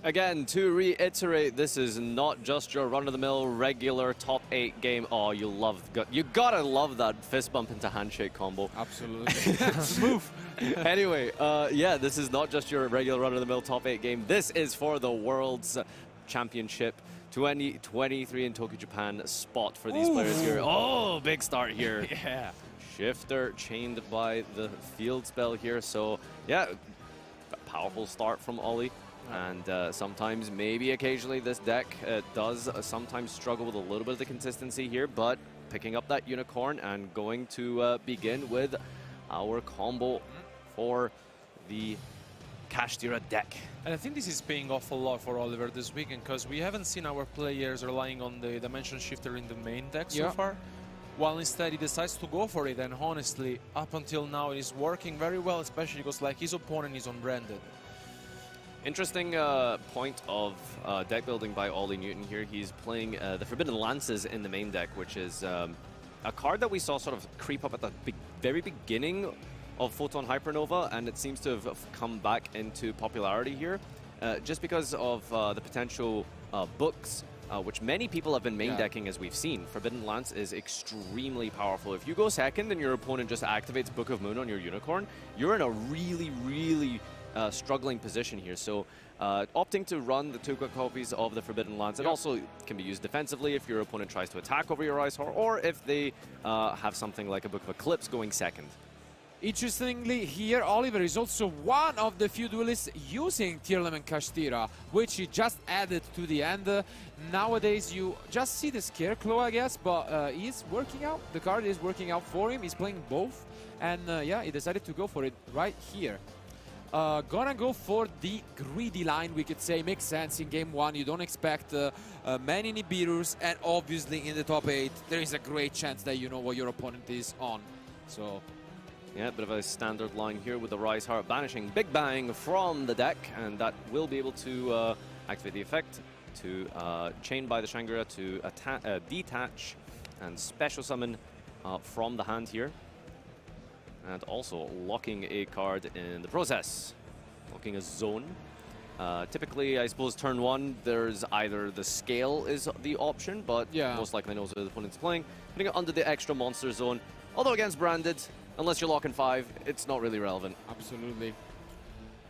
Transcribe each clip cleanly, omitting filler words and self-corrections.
Again, to reiterate, this is not just your run-of-the-mill regular top 8 game. Oh, you gotta love that fist bump into handshake combo. Absolutely. Smooth. Anyway, yeah, this is not just your regular run-of-the-mill top 8 game. This is for the World's Championship 2023 in Tokyo, Japan spot for these players here. Oh, big start here. Yeah. Shifter chained by the field spell here. So, yeah, a powerful start from Ollie. And sometimes, maybe occasionally, this deck does sometimes struggle with a little bit of the consistency here, but picking up that unicorn and going to begin with our combo for the Kashtira deck. And I think this is paying off a lot for Oliver this weekend, because we haven't seen our players relying on the Dimension Shifter in the main deck so far, while instead he decides to go for it, and honestly, up until now it is working very well, especially because like his opponent is unbranded. Interesting point of deck building by Ollie Newton here. He's playing the Forbidden Lances in the main deck, which is a card that we saw sort of creep up at the very beginning of Photon Hypernova, and it seems to have come back into popularity here just because of the potential books, which many people have been main decking, as we've seen. Forbidden Lance is extremely powerful. If you go second and your opponent just activates Book of Moon on your unicorn, you're in a really struggling position here. So opting to run the 2 copies of the Forbidden Lance, it also can be used defensively if your opponent tries to attack over your Ice Heart, or if they have something like a Book of Eclipse going second. Interestingly, here Oliver is also one of the few duelists using Tier 11 Kashtira, which he just added to the end. Nowadays, you just see the Scarecrow, I guess, but he's working out. The card is working out for him. He's playing both, and yeah, he decided to go for it right here. Gonna go for the greedy line, we could say. Makes sense in game 1. You don't expect many inhibitors, and obviously in the top 8, there is a great chance that you know what your opponent is on. So. Yeah, a bit of a standard line here with the Rise Heart banishing Big Bang from the deck, and that will be able to activate the effect to chain by the Shangri-La to detach and special summon from the hand here. And also locking a card in the process, locking a zone. Typically, I suppose turn 1, there's either the scale is the option, but most likely knows where the opponent's playing. Putting it under the extra monster zone, although against branded, unless you're locking 5, it's not really relevant. Absolutely.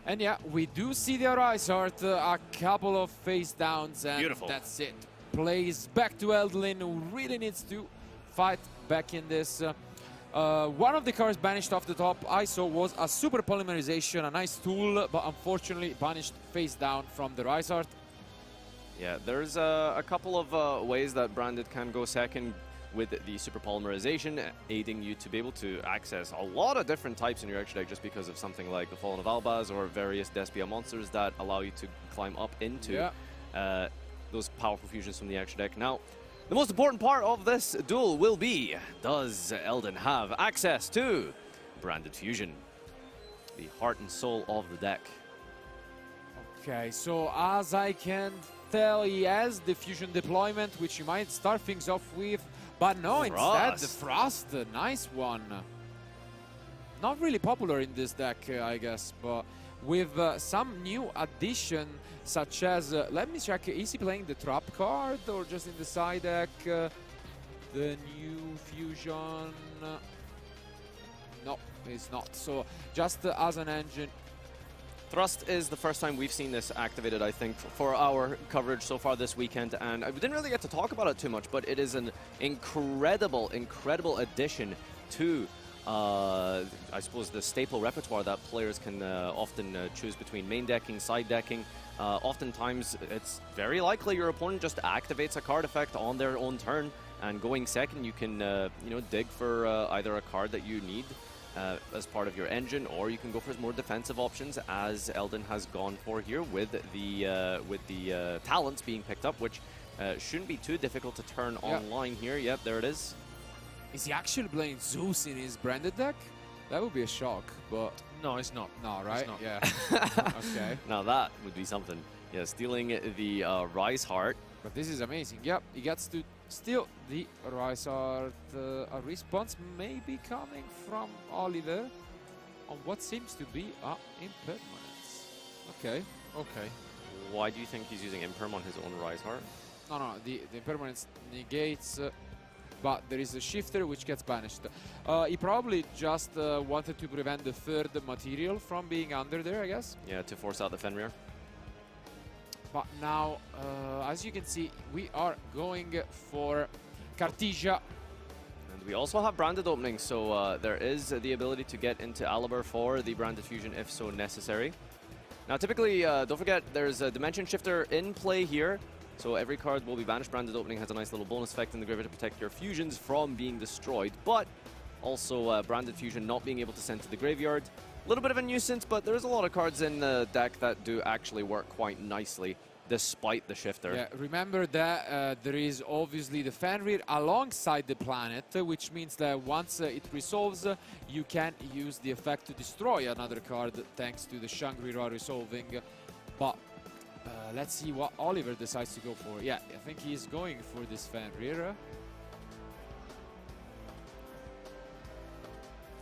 And yeah, we do see the Rise Heart, a couple of face downs, and that's it. Plays back to Eldlin, who really needs to fight back in this. One of the cards banished off the top I saw was a Super Polymerization, a nice tool, but unfortunately banished face down from the Rise Heart. Yeah, there's a couple of ways that branded can go second with the Super Polymerization, aiding you to be able to access a lot of different types in your extra deck just because of something like the Fallen of Albaz or various Despia monsters that allow you to climb up into those powerful fusions from the extra deck. Now, the most important part of this duel will be, does Eldon have access to Branded Fusion, the heart and soul of the deck? Okay, so as I can tell, he has the Fusion deployment, which you might start things off with, but no, instead the Frost, nice one. Not really popular in this deck, I guess, but with some new addition, such as, let me check, is he playing the Trap card or just in the side deck? The new Fusion, no, he's not. So just as an engine. Thrust is the first time we've seen this activated, I think, for our coverage so far this weekend, and we didn't really get to talk about it too much, but it is an incredible addition to I suppose the staple repertoire that players can often choose between main decking, side decking. Oftentimes, it's very likely your opponent just activates a card effect on their own turn, and going second, you can you know, dig for either a card that you need as part of your engine, or you can go for more defensive options, as Eldon has gone for here with the talents being picked up, which shouldn't be too difficult to turn online here. Yep, there it is. Is he actually playing Zeus in his branded deck? That would be a shock, but... No, it's not. No, right? Not. Yeah. Okay. Now that would be something. Yeah, stealing the Rise Heart. But this is amazing. Yep, he gets to steal the Rise Heart. A response may be coming from Oliver on what seems to be impermanence. Okay. Okay. Why do you think he's using Imperm on his own Rise Heart? No, the impermanence negates, but there is a shifter which gets banished. He probably just wanted to prevent the third material from being under there, I guess. Yeah, to force out the Fenrir. But now, as you can see, we are going for Cartesia. And we also have Branded opening, so there is the ability to get into Aliber for the Branded Fusion if so necessary. Now, typically, don't forget, there's a Dimension Shifter in play here. So every card will be banished. Branded opening has a nice little bonus effect in the graveyard to protect your fusions from being destroyed. But also Branded Fusion not being able to send to the graveyard. A little bit of a nuisance, but there's a lot of cards in the deck that do actually work quite nicely, despite the shifter. Yeah, remember that there is obviously the Fenrir alongside the planet, which means that once it resolves, you can use the effect to destroy another card thanks to the Shangri-La resolving. But let's see what Oliver decides to go for. Yeah, I think he's going for this Fenrir.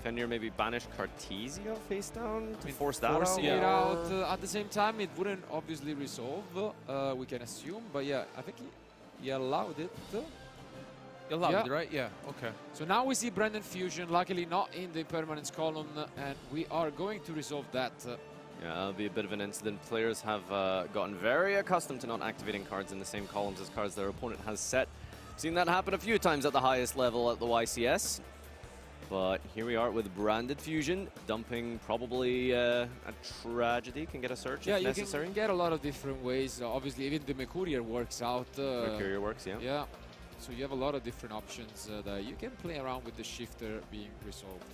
Fenrir maybe banish Cartesia face down to force that Forcing out. it out. At the same time, it wouldn't obviously resolve, we can assume. But yeah, I think he allowed it. You allowed it, right? Yeah, okay. So now we see Branded Fusion, luckily not in the permanence column, and we are going to resolve that. Yeah, that'll be a bit of an incident. Players have gotten very accustomed to not activating cards in the same columns as cards their opponent has set. Seen that happen a few times at the highest level at the YCS. But here we are with Branded Fusion, dumping probably a Tragedy, can get a search if necessary. Yeah, you can get a lot of different ways. Obviously, even the Mercurier works out. Mercurier works, yeah. Yeah, so you have a lot of different options that you can play around with the shifter being resolved.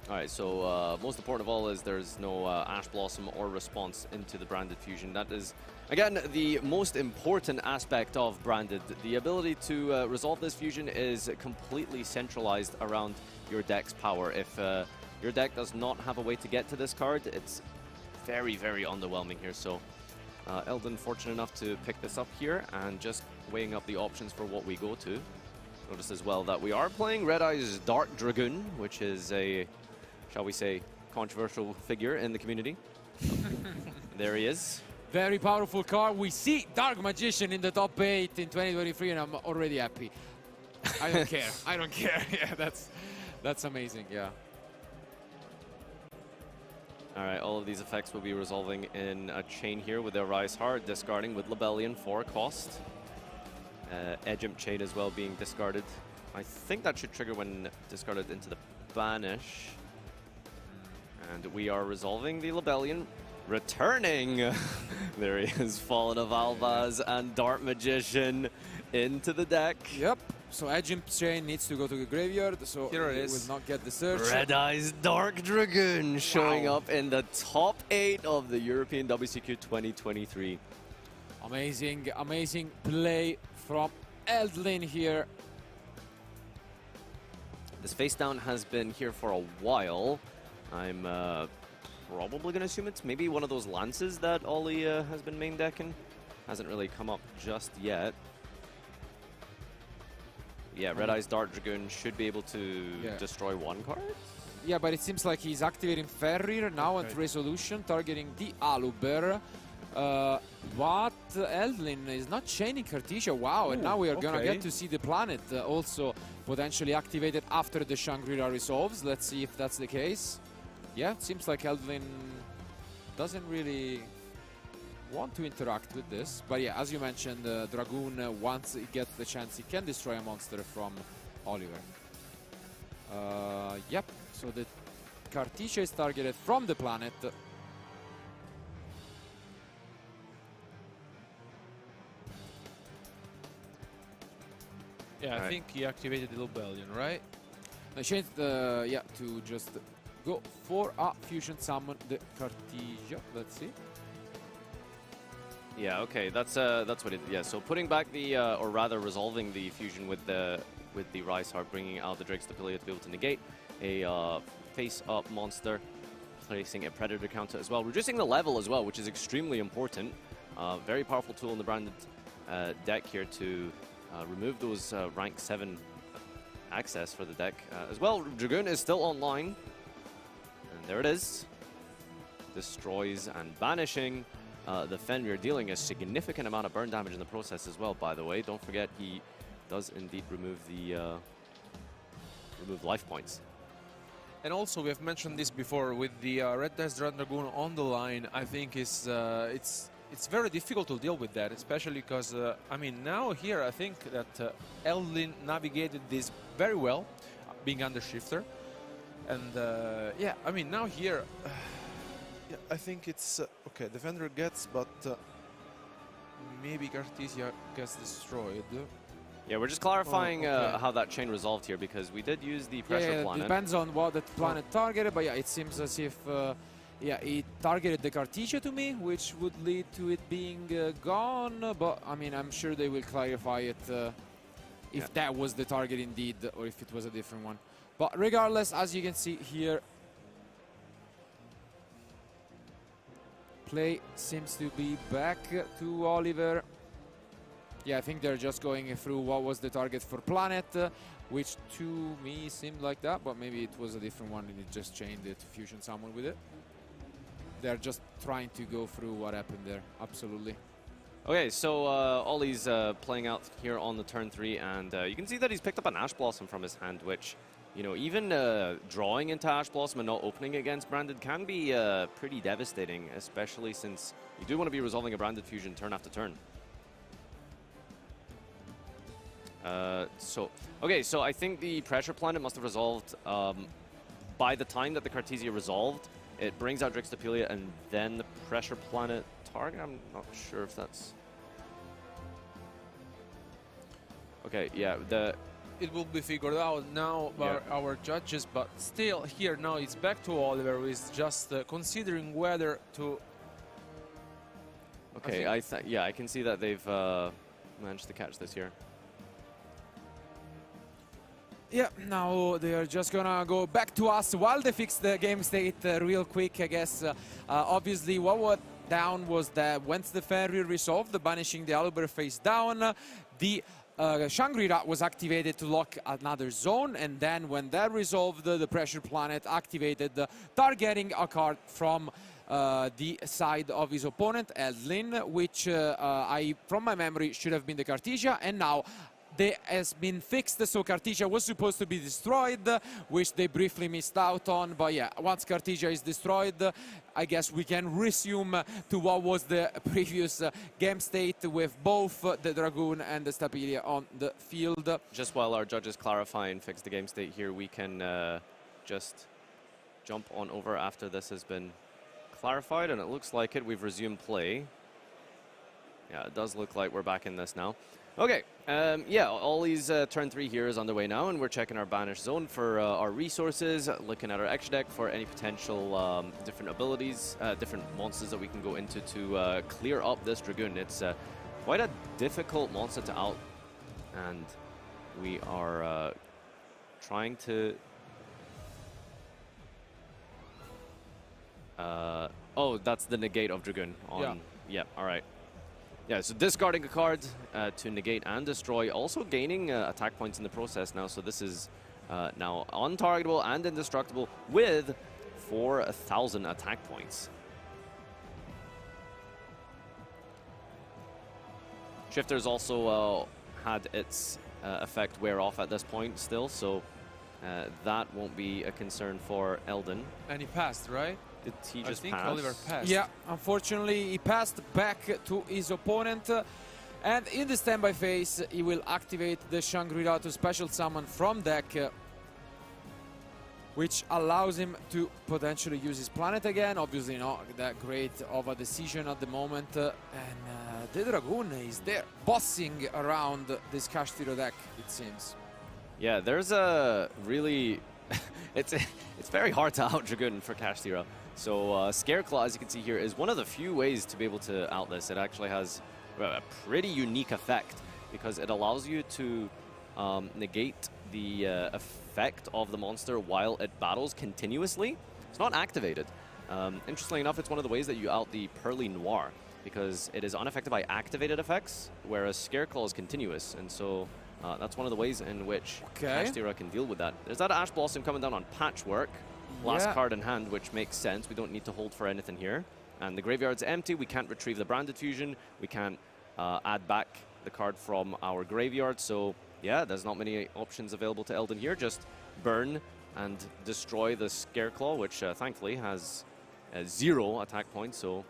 All right, so most important of all is there's no Ash Blossom or response into the Branded Fusion. That is, again, the most important aspect of Branded. The ability to resolve this fusion is completely centralized around your deck's power. If your deck does not have a way to get to this card, it's very, very underwhelming here. So Eldon fortunate enough to pick this up here and just weighing up the options for what we go to. Notice as well that we are playing Red Eye's Dark Dragoon, which is a, shall we say, controversial figure in the community. There he is. Very powerful card. We see Dark Magician in the top 8 in 2023, and I'm already happy. I don't care. I don't care. Yeah, that's amazing. Yeah. All right, all of these effects will be resolving in a chain here with their Rise Heart, discarding with Lebellion for cost. Edgemp Chain as well being discarded. I think that should trigger when discarded into the Banish. And we are resolving the Lebellion, returning. There he is, Fallen of Albaz and Dark Magician into the deck. Yep. So Edgemp Chain needs to go to the graveyard, so here it he is. will not get the search. Red Eye's Dark Dragoon showing up in the top 8 of the European WCQ 2023. Amazing, amazing play from Eldlin here. This face down has been here for a while. I'm probably going to assume it's maybe one of those lances that Ollie has been main decking. Hasn't really come up just yet. Yeah, Red Eye's Dark Dragoon should be able to destroy one card. Yeah, but it seems like he's activating Fenrir now at Resolution, targeting the Aluber. But Eldlin is not chaining Cartesia. Wow, and now we are going to get to see the planet also potentially activated after the Shangri-La resolves. Let's see if that's the case. Yeah, it seems like Eldlin doesn't really want to interact with this. But yeah, as you mentioned, Dragoon, once he gets the chance, he can destroy a monster from Oliver. Yep, so the Cartesia is targeted from the planet. Yeah, I think he activated the Lebellion, right? I changed yeah, to just go for a fusion summon the Cartesia. Let's see. Yeah, okay, that's what it. Yeah, so putting back the, or rather resolving the fusion with the Rise Heart, bringing out the Drake's Depilia to be able to negate a face-up monster, placing a Predator counter as well, reducing the level as well, which is extremely important. Very powerful tool in the Branded deck here to remove those rank 7 access for the deck as well. Dragoon is still online, and there it is. Destroys and banishing the Fenrir, dealing a significant amount of burn damage in the process as well, by the way. Don't forget, he does indeed remove the remove life points. And also, we have mentioned this before, with the Red Dice Dragoon on the line, I think it's very difficult to deal with that, especially because, I mean, now here I think that Eldin navigated this very well, being under shifter. And yeah, I mean, now here, yeah, I think it's, okay, Defender gets, but maybe Cartesia gets destroyed. Yeah, we're just clarifying how that chain resolved here, because we did use the pressure planet. It depends on what the planet targeted, but yeah, it seems as if yeah, it targeted the Cartesia to me, which would lead to it being gone, but I mean, I'm sure they will clarify it if that was the target indeed, or if it was a different one. But regardless, as you can see here, play seems to be back to Oliver. Yeah, I think they're just going through what was the target for Planet, which to me seemed like that, but maybe it was a different one and it just changed it to fusion someone with it. They're just trying to go through what happened there, absolutely. Okay, so Ollie's playing out here on the turn 3, and you can see that he's picked up an Ash Blossom from his hand, which, you know, even drawing into Ash Blossom and not opening against Branded can be pretty devastating, especially since you do want to be resolving a Branded fusion turn after turn. Okay, so I think the pressure planet must have resolved by the time that the Cartesia resolved. It brings out Drixtopelia and then the pressure planet target. I'm not sure if that's... Okay, yeah, it will be figured out now by our judges, but still here now it's back to Oliver, who is just considering whether to... Okay, I can see that they've managed to catch this here. Yeah, now they are just gonna go back to us while they fix the game state real quick, I guess. Obviously, what went down was that once the Fenrir resolved, the banishing the Aluber face down, the Shangri-La was activated to lock another zone, and then when that resolved, the pressure planet activated, targeting a card from the side of his opponent, Eldlin, which from my memory, should have been the Cartesia, and now they has been fixed, so Cartesia was supposed to be destroyed, which they briefly missed out on. But yeah, once Cartesia is destroyed, I guess we can resume to what was the previous game state with both the Dragoon and the Stapelia on the field. Just while our judges clarify and fix the game state here, we can just jump on over after this has been clarified, and it looks like it. We've resumed play. Yeah, it does look like we're back in this now. Okay, yeah, Ollie's turn 3 here is underway now, and we're checking our Banish Zone for our resources, looking at our extra deck for any potential different abilities, different monsters that we can go into to clear up this Dragoon. It's quite a difficult monster to out, and we are trying to... oh, that's the negate of Dragoon. Yeah, all right. Yeah, so discarding a card to negate and destroy, also gaining attack points in the process now. So this is now untargetable and indestructible with 4,000 attack points. Shifter's also had its effect wear off at this point still, so that won't be a concern for Eldin. And he passed, right? Did he just I think pass? Oliver passed. Yeah, unfortunately, he passed back to his opponent. And in the standby phase, he will activate the Shangri-La to special summon from deck, which allows him to potentially use his planet again. Obviously not that great of a decision at the moment. And the Dragoon is there, bossing around this Kashtira deck, it seems. Yeah, there's a really... it's very hard to out Dragoon for Kashtira. So Scareclaw, as you can see here, is one of the few ways to be able to out this. It actually has a pretty unique effect because it allows you to negate the effect of the monster while it battles continuously. It's not activated. Interestingly enough, it's one of the ways that you out the Pearly Noir because it is unaffected by activated effects, whereas Scareclaw is continuous. And so that's one of the ways in which Kashtira can deal with that. There's that Ash Blossom coming down on Patchwork. Last card in hand, which makes sense. We don't need to hold for anything here. And the graveyard's empty. We can't retrieve the Branded Fusion. We can't add back the card from our graveyard. So, yeah, there's not many options available to Eldon here. Just burn and destroy the Scareclaw, which thankfully has 0 attack points. So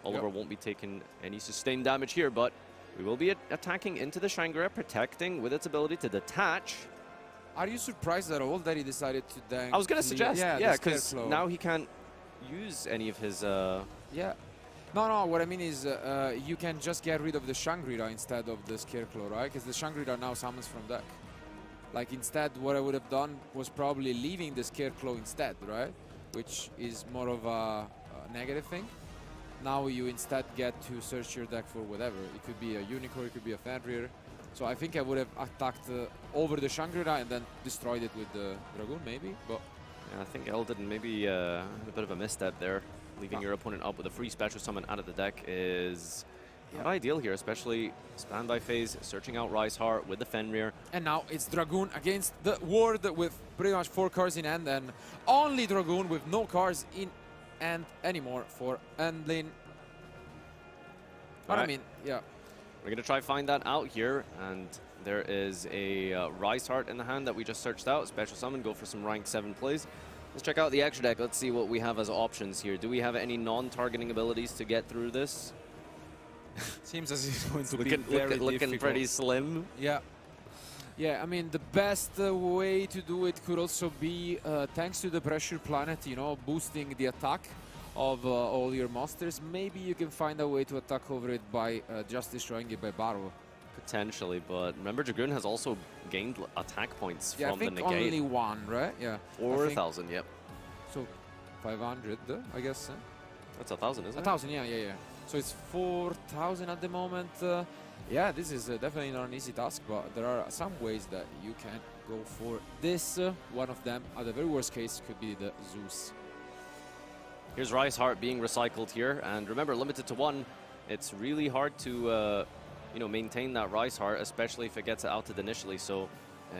Oliver won't be taking any sustained damage here, but we will be attacking into the Shangri-La, protecting with its ability to detach. Are you surprised at all that he decided to then? I was going to suggest, yeah, because Scareclaw. now he can't use any of his... Yeah. No, what I mean is you can just get rid of the Shangri-La instead of the Scareclaw, right? Because the Shangri-La now summons from deck. Like, instead, what I would have done was probably leaving the Scareclaw instead, right? Which is more of a negative thing. Now you instead get to search your deck for whatever. It could be a Unicorn, it could be a Fenrir. So I think I would have attacked over the Shangri-La and then destroyed it with the Dragoon, maybe. But yeah, I think Eldon maybe a bit of a misstep there. Leaving your opponent up with a free special summon out of the deck is not ideal here, especially standby phase, searching out Rise Heart with the Fenrir. And now it's Dragoon against the Ward with pretty much 4 cards in hand, and only Dragoon with no cards in hand anymore for Endlin. But I mean, yeah. We're going to try find that out here, and there is a Rise Heart in the hand that we just searched out. Special summon, go for some rank 7 plays. Let's check out the extra deck. Let's see what we have as options here. Do we have any non-targeting abilities to get through this? Seems as if it's going to be very looking pretty slim. Yeah. Yeah, I mean, the best way to do it could also be, thanks to the Pressure Planet, you know, boosting the attack of all your monsters. Maybe you can find a way to attack over it by just destroying it by battle. Potentially, but remember Dragoon has also gained attack points from the negate. I think only 1, right? Yeah. 4,000, yep. So 500, I guess. That's 1,000, isn't it? 1,000, yeah. So it's 4,000 at the moment. Yeah, this is definitely not an easy task, but there are some ways that you can go for this. One of them, at the very worst case, could be the Zeus. Here's Rise Heart being recycled here, and remember, limited to 1. It's really hard to you know, maintain that Rise Heart, especially if it gets outed initially. So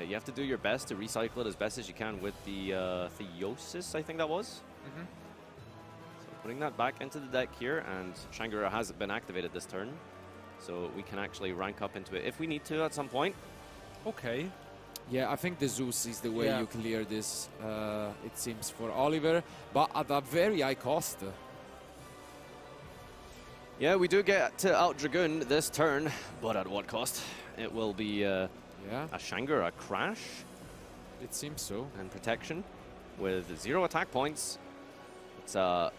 you have to do your best to recycle it as best as you can with the Theosis, I think that was. So putting that back into the deck here, and Shangri-La hasn't been activated this turn. So we can actually rank up into it if we need to at some point. Okay. Yeah, I think the Zeus is the way you clear this, it seems, for Oliver, but at a very high cost. Yeah, we do get to out Dragoon this turn, but at what cost? It will be a Shangri-La Crash. It seems so. And protection with 0 attack points. It's gonna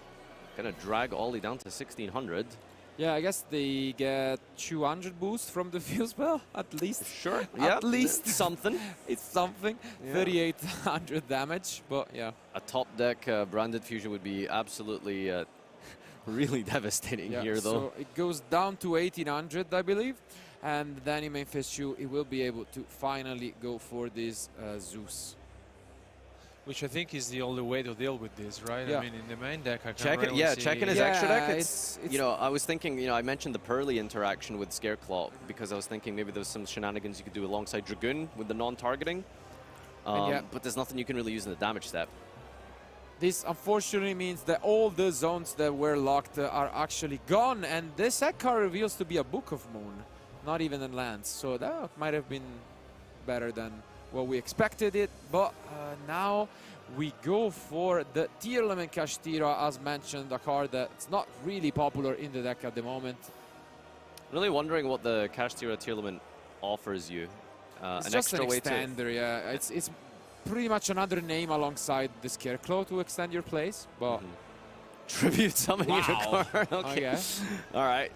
drag Ollie down to 1,600. Yeah, I guess they get 200 boost from the field spell, at least. Sure, at least. Something. It's something. Yeah. 3,800 damage, but yeah. A top deck Branded Fusion would be absolutely really devastating here, though. So it goes down to 1,800, I believe. And then in main phase 2, it will be able to finally go for this Zeus. Which I think is the only way to deal with this, right? Yeah. I mean, in the main deck, I can't checking his extra deck. It's you know, I was thinking, you know, I mentioned the Pearly interaction with Scareclaw because I was thinking maybe there's some shenanigans you could do alongside Dragoon with the non-targeting. But there's nothing you can really use in the damage step. This unfortunately means that all the zones that were locked are actually gone, and this set card reveals to be a Book of Moon, not even a Lance. So that might have been better than what we expected it, but now we go for the Tearlament Kashtira, as mentioned, a card that's not really popular in the deck at the moment. Really wondering what the Kashtira Tearlament offers you. It's an just extra an way to... extender, yeah. It's pretty much another name alongside the Scareclaw to extend your plays, but... Tribute summon your card. Okay. All right.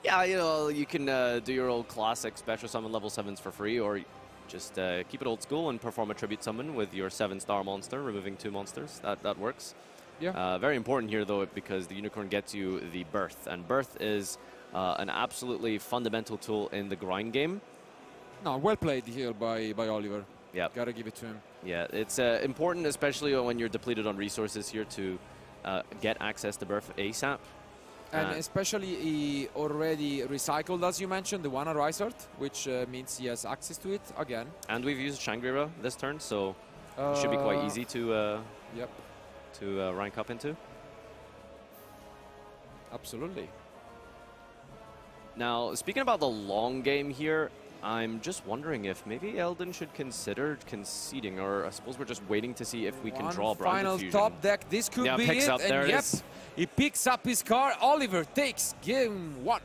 Yeah, you know, you can do your old classic special summon level 7s for free, or just keep it old school and perform a tribute summon with your 7-star monster, removing 2 monsters. That works. Yeah. Very important here, though, because the Unicorn gets you the Birth. And Birth is an absolutely fundamental tool in the grind game. No, well played here by Oliver. Yeah. Gotta give it to him. Yeah, it's important, especially when you're depleted on resources here, to get access to Birth ASAP. And especially he already recycled, as you mentioned, the one Rise Heart, which means he has access to it again. And we've used Shangri-La this turn, so it should be quite easy to rank up into. Absolutely. Now, speaking about the long game here, I'm just wondering if maybe Elden should consider conceding, or I suppose we're just waiting to see if we can draw Branded final Fusion. top deck. This could be picks it. up, there and it yep, is. he picks up his car. Oliver takes game 1.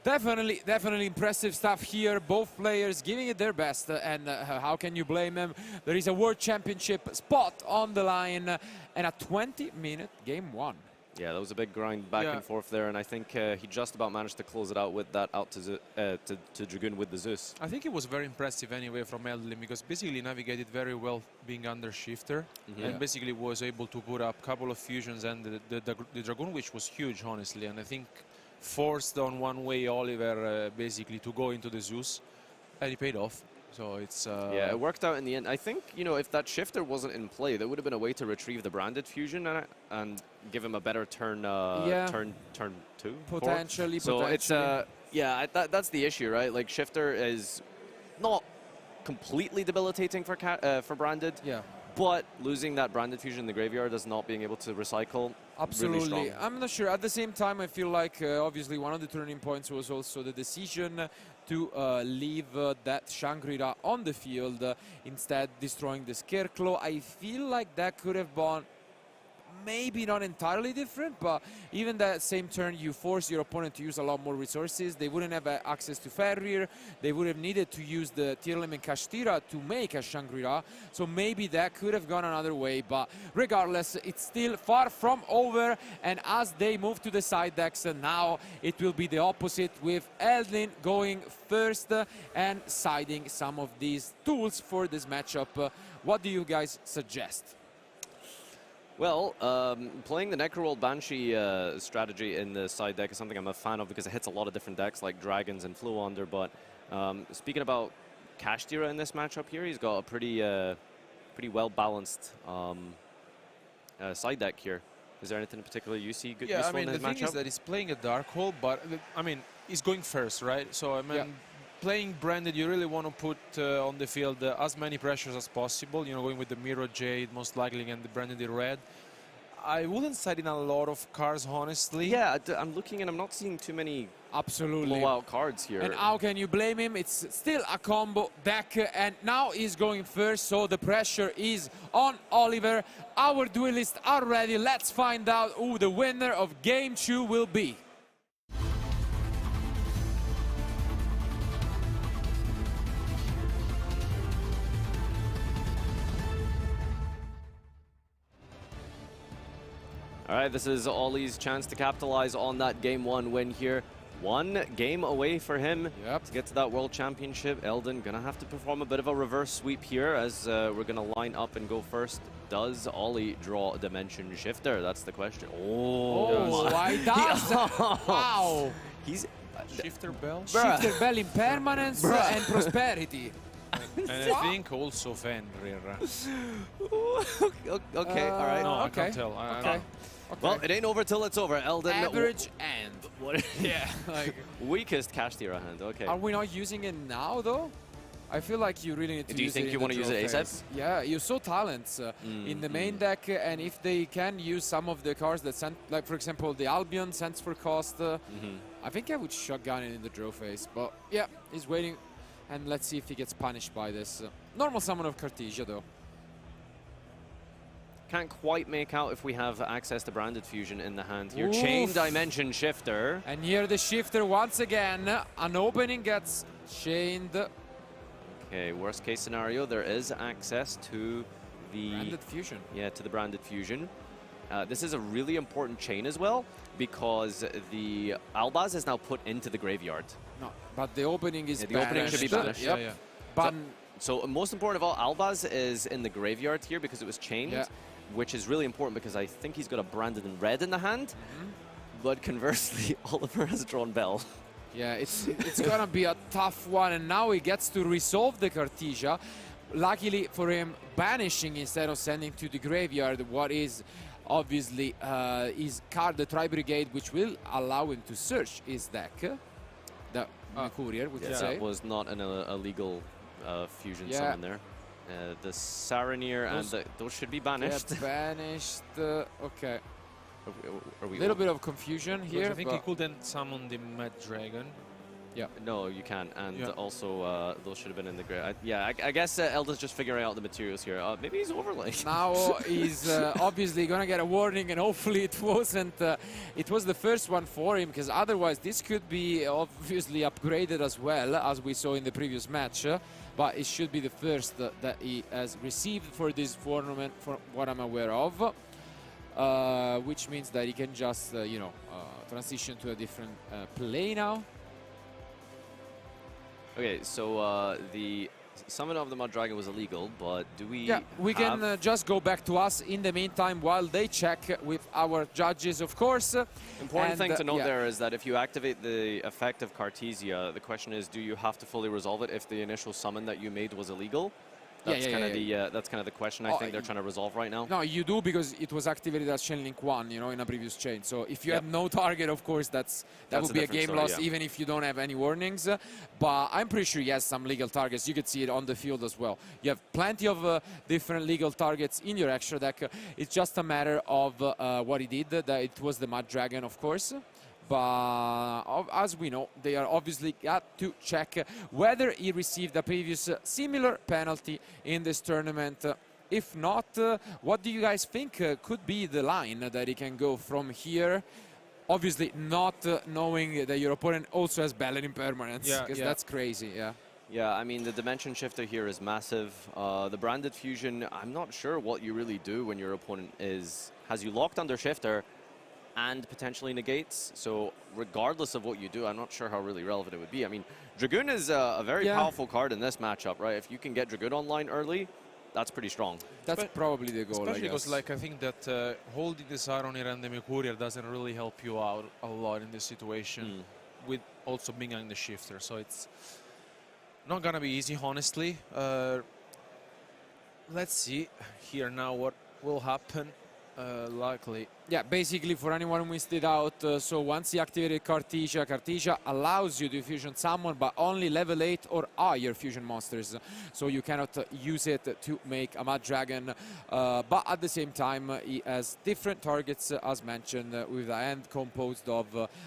Definitely impressive stuff here. Both players giving it their best, and how can you blame them? There is a World Championship spot on the line, and a 20-minute game 1. Yeah, that was a big grind back and forth there, and I think he just about managed to close it out with that out to Dragoon with the Zeus. I think it was very impressive anyway from Elden, because basically navigated very well being under shifter, and basically was able to put up a couple of fusions and the Dragoon, which was huge, honestly, and I think forced on one way Oliver basically to go into the Zeus, and he paid off. So it's yeah, it worked out in the end. I think, you know, if that shifter wasn't in play, there would have been a way to retrieve the Branded Fusion and give him a better turn turn 2 potentially. So it's yeah, that's the issue, right? Like, shifter is not completely debilitating for Branded. Yeah. But losing that Branded Fusion in the graveyard is not being able to recycle. Absolutely. Really strong. I'm not sure. At the same time, I feel like obviously one of the turning points was also the decision to leave that Shangri-La on the field, instead destroying the Scarecrow. I feel like that could have gone maybe not entirely different, but even that same turn, you force your opponent to use a lot more resources. They wouldn't have access to Ferrier. They would have needed to use the Tirlem and Kashtira to make a Shangri-La. So maybe that could have gone another way, but regardless, it's still far from over. And as they move to the side decks, now it will be the opposite, with Elden going first and siding some of these tools for this matchup. What do you guys suggest? Well, playing the Necroworld Banshee strategy in the side deck is something I'm a fan of, because it hits a lot of different decks like Dragons and Flow Under. But speaking about Kashtira in this matchup here, he's got a pretty well-balanced side deck here. Is there anything in particular you see good useful in this matchup? The thing is that he's playing a Darkhold, but I mean, he's going first, right? So I mean, playing Branded, you really want to put on the field as many pressures as possible. You know, going with the Mirror Jade most likely, and the Branded in red. I wouldn't side in a lot of cards, honestly. Yeah, I'm looking and I'm not seeing too many blowout cards here. And how can you blame him? It's still a combo deck, and now he's going first, so the pressure is on Oliver. Our duelists are ready. Let's find out who the winner of Game 2 will be. All right, this is Ollie's chance to capitalize on that Game 1 win here. One game away for him to get to that World Championship. Elden gonna have to perform a bit of a reverse sweep here, as we're gonna line up and go first. Does Ollie draw Dimension Shifter? That's the question. Oh, why does? Wow. He's Shifter Bell? Shifter Bell Impermanence and Prosperity. And I think also Fenrir. Okay, all right. No, I can't tell. Okay. Well, it ain't over till it's over. Elden. Average and. Yeah. Like, weakest Kashtira hand. Okay. are we not using it now, though? I feel like you really need to use it. Do you think you want to use it ASAP? Yeah, you saw talents in the main deck, and if they can use some of the cards that sent, like for example the Albion sends for cost, I think I would shotgun it in the draw phase. But yeah, he's waiting, and let's see if he gets punished by this. Normal summon of Cartesia, though. Can't quite make out if we have access to Branded Fusion in the hand here. Oof. Chain Dimension Shifter. And here the Shifter once again. An opening gets chained. Okay, worst case scenario, there is access to the Branded Fusion. Yeah, to the Branded Fusion. This is a really important chain as well, because the Albaz is now put into the graveyard. No, but the opening is the opening should be banished. Yep. Yeah. But so most important of all, Albaz is in the graveyard here because it was chained, which is really important because I think he's got a Branded in red in the hand. But conversely, Oliver has drawn Bell. yeah, it's gonna be a tough one, and now he gets to resolve the Cartesia. Luckily for him, banishing instead of sending to the graveyard what is obviously his card, the Tri-Brigade, which will allow him to search his deck. The courier, we could say. That was not an illegal fusion summon there. The Saranir and those should be banished. Yeah, banished. Okay. Are we A little bit of confusion here. I think he couldn't summon the Mad Dragon. Yeah. No, you can't. And also, those should have been in the grid. I guess Elda's just figuring out the materials here. Maybe he's overlaying. Now he's obviously going to get a warning, and hopefully it wasn't. It was the first one for him, because otherwise this could be obviously upgraded as well, as we saw in the previous match. But it should be the first that he has received for this tournament, from what I'm aware of. Which means that he can just, transition to a different play now. Okay, so the summon of the Mud Dragon was illegal, but do we? Yeah, we can just go back to us in the meantime while they check with our judges, of course. Important thing to note there is that if you activate the effect of Cartesia, the question is, do you have to fully resolve it if the initial summon that you made was illegal? That's kind of the question I think they're trying to resolve right now. No, you do, because it was activated as chain link 1, in a previous chain. So if you have no target, of course, that would be a game loss, even if you don't have any warnings. But I'm pretty sure he has some legal targets. You could see it on the field as well. You have plenty of different legal targets in your extra deck. It's just a matter of what he did. That it was the Mud Dragon, of course. But as we know, they are obviously got to check whether he received a previous similar penalty in this tournament. If not, what do you guys think could be the line that he can go from here? Obviously not knowing that your opponent also has Ballad Impermanence, because that's crazy, Yeah, I mean, the dimension shifter here is massive. The branded fusion, I'm not sure what you really do when your opponent has you locked under shifter and potentially negates. So regardless of what you do, I'm not sure how really relevant it would be. I mean, Dragoon is a very powerful card in this matchup, right? If you can get Dragoon online early, that's pretty strong. That's probably the goal, especially because, I think that holding the Saronir and the Mercurial doesn't really help you out a lot in this situation, with also being on the shifter. So it's not gonna be easy, honestly. Let's see here now what will happen. Likely. Yeah, basically for anyone who missed it out, so once you activated Cartesia, Cartesia allows you to fusion summon, but only level 8 or higher fusion monsters. So you cannot use it to make a Mud Dragon. But at the same time, he has different targets, as mentioned, with a hand composed of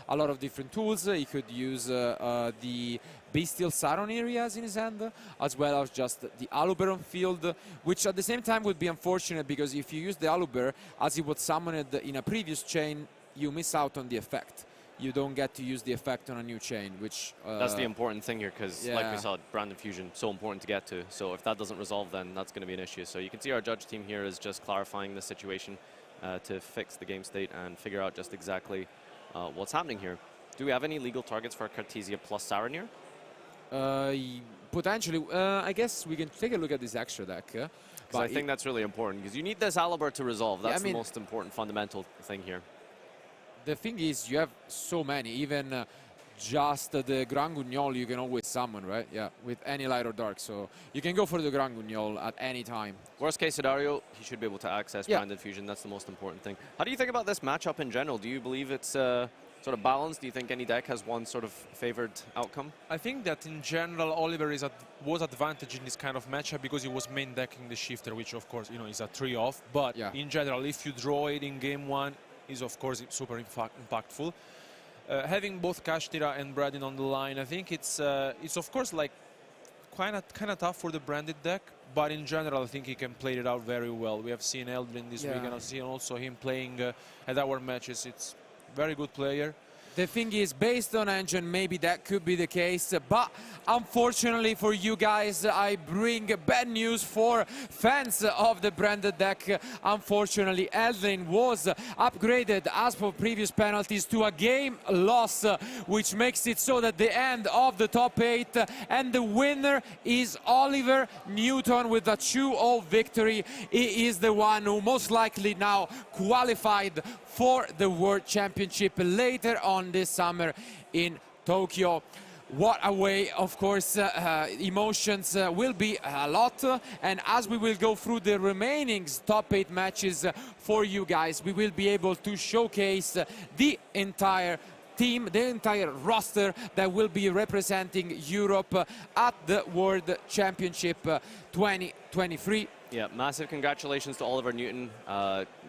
a lot of different tools. He could use the Bestial Saronir he has in his hand, as well as just the Aluber on field, which at the same time would be unfortunate, because if you use the Aluber as he was summoned in a previous chain, you miss out on the effect. You don't get to use the effect on a new chain, which... that's the important thing here, because like we saw, Branded Fusion, so important to get to. So if that doesn't resolve, then that's going to be an issue. So you can see our judge team here is just clarifying the situation to fix the game state and figure out just exactly what's happening here. Do we have any legal targets for Cartesia plus Saronir? Potentially. I guess we can take a look at this extra deck. But I think that's really important, because you need this Aluber to resolve. That's the most important fundamental thing here. The thing is, you have so many. Even just the Grand Guignol you can always summon, right? Yeah, with any light or dark. So you can go for the Grand Guignol at any time. Worst case scenario, he should be able to access Branded Fusion. That's the most important thing. How do you think about this matchup in general? Do you believe it's sort of balanced? Do you think any deck has one sort of favored outcome? I think that in general, Oliver was advantage in this kind of matchup because he was main decking the shifter, which of course, is a 3-off. But in general, if you draw it in game 1, is of course super impactful. Having both Kashtira and Braddin on the line, I think it's of course like kind of tough for the branded deck. But in general, I think he can play it out very well. We have seen Eldrin this week, and I've seen also him playing at our matches. It's very good player. The thing is, based on engine, maybe that could be the case, but unfortunately for you guys, I bring bad news for fans of the branded deck. Unfortunately, Eldrin was upgraded as for previous penalties to a game loss, which makes it so that the end of the top 8, and the winner is Oliver Newton with a 2-0 victory. He is the one who most likely now qualified for the World Championship later on this summer in Tokyo. What a way, of course, emotions will be a lot, and as we will go through the remaining top 8 matches for you guys, we will be able to showcase the entire team, the entire roster that will be representing Europe at the World Championship 2023. Yeah, massive congratulations to Oliver Newton.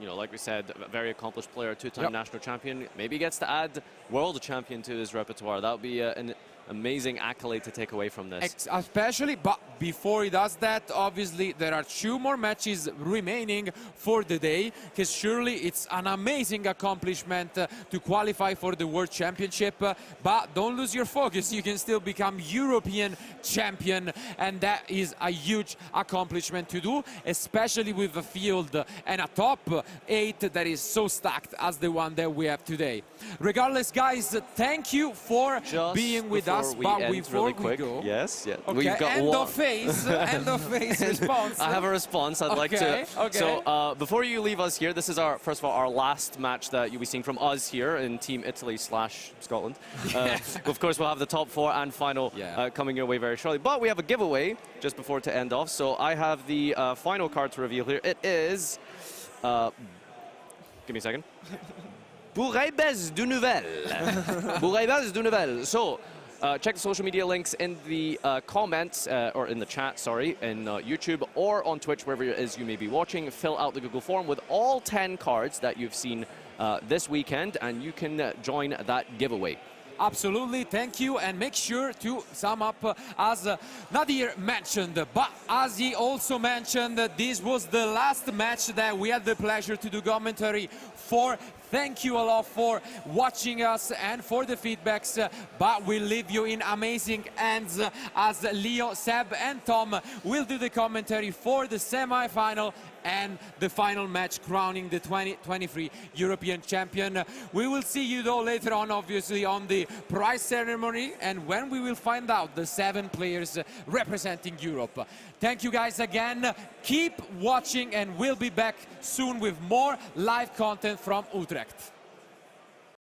You know, like we said, a very accomplished player, two-time national champion. Maybe he gets to add world champion to his repertoire. That would be an amazing accolade to take away from this. Especially, but before he does that, obviously there are 2 more matches remaining for the day, because surely it's an amazing accomplishment to qualify for the World Championship, but don't lose your focus. You can still become European champion, and that is a huge accomplishment to do, especially with a field and a top 8 that is so stacked as the one that we have today. Regardless, guys, thank you for being with us. But before we go, yes, yeah, okay, we've got end of phase response. I have a response I'd like to. Okay. So before you leave us here, this is our first of all our last match that you'll be seeing from us here in Team Italy / Scotland. Of course, we'll have the top 4 and final coming your way very shortly. But we have a giveaway just before to end off. So I have the final card to reveal here. It is. Give me a second. Bourreibes du Nouvel. Bourreibes du Nouvel. So. Check the social media links in the comments, or in the chat, sorry, in YouTube or on Twitch, wherever it is you may be watching. Fill out the Google form with all 10 cards that you've seen this weekend, and you can join that giveaway. Absolutely, thank you, and make sure to sum up as Nadir mentioned, but as he also mentioned, this was the last match that we had the pleasure to do commentary for. Thank you a lot for watching us and for the feedbacks, but we leave you in amazing hands as Leo, Seb and Tom will do the commentary for the semi-final and the final match crowning the 2023 European champion. We will see you though later on, obviously, on the prize ceremony and when we will find out the 7 players representing Europe. Thank you guys again. Keep watching and we'll be back soon with more live content from Utrecht.